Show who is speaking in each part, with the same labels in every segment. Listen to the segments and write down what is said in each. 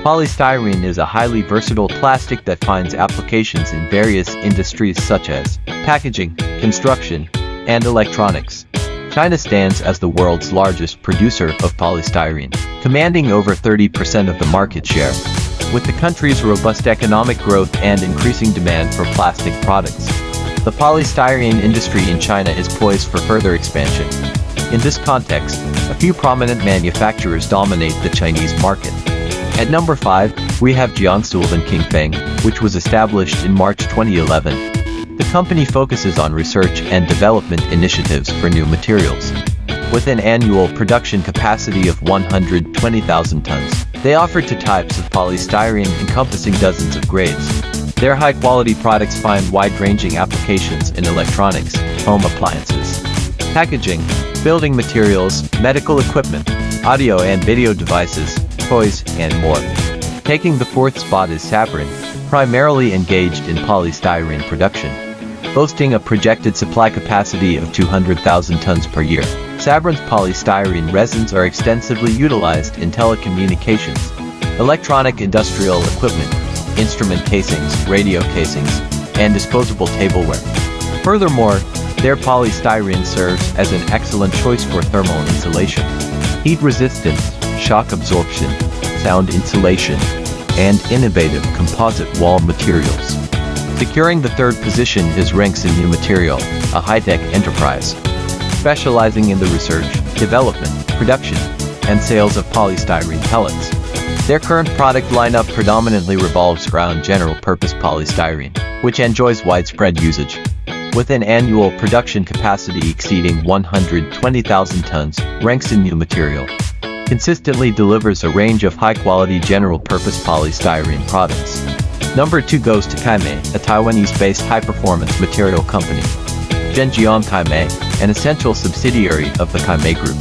Speaker 1: Polystyrene is a highly versatile plastic that finds applications in various industries such as packaging, construction, and electronics. China stands as the world's largest producer of polystyrene, commanding over 30% of the market share. With the country's robust economic growth and increasing demand for plastic products, the polystyrene industry in China is poised for further expansion. In this context, a few prominent manufacturers dominate the Chinese market. At number 5, we have Jiangsu Lvan QingFeng, which was established in March 2011. The company focuses on research and development initiatives for new materials. With an annual production capacity of 120,000 tons, they offer two types of polystyrene encompassing dozens of grades. Their high-quality products find wide-ranging applications in electronics, home appliances, packaging, building materials, medical equipment, audio and video devices, toys, and more. Taking the fourth spot is Sabron, primarily engaged in polystyrene production. Boasting a projected supply capacity of 200,000 tons per year, Sabron's polystyrene resins are extensively utilized in telecommunications, electronic industrial equipment, instrument casings, radio casings, and disposable tableware. Furthermore, their polystyrene serves as an excellent choice for thermal insulation, heat resistance, shock absorption, sound insulation, and innovative composite wall materials. Securing the third position is Renxin New Material, a high-tech enterprise specializing in the research, development, production, and sales of polystyrene pellets. Their current product lineup predominantly revolves around general-purpose polystyrene, which enjoys widespread usage. With an annual production capacity exceeding 120,000 tons, Renxin New Material consistently delivers a range of high-quality general-purpose polystyrene products. Number 2 goes to Kaimei, a Taiwanese-based high-performance material company. Zhenjiang Kaimei, an essential subsidiary of the Kaimei Group,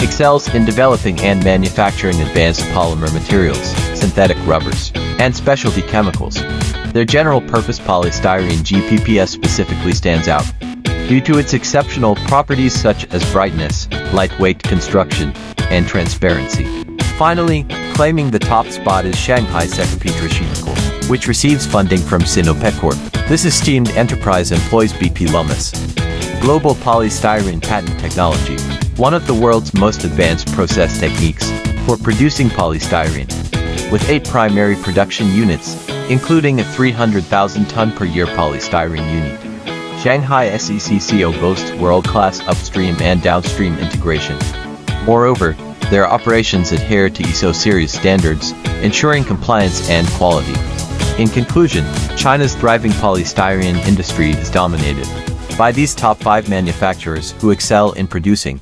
Speaker 1: excels in developing and manufacturing advanced polymer materials, synthetic rubbers, and specialty chemicals. Their general-purpose polystyrene GPPS specifically stands out due to its exceptional properties such as brightness, lightweight construction, and transparency. Finally, claiming the top spot is Shanghai Second Petrochemical, which receives funding from Sinopec Corp. This esteemed enterprise employs BP Lummus Global Polystyrene Patent Technology, one of the world's most advanced process techniques for producing polystyrene. With 8 primary production units, including a 300,000 ton per year polystyrene unit, Shanghai SECCO boasts world-class upstream and downstream integration. Moreover, their operations adhere to ISO series standards, ensuring compliance and quality. In conclusion, China's thriving polystyrene industry is dominated by these top 5 manufacturers who excel in producing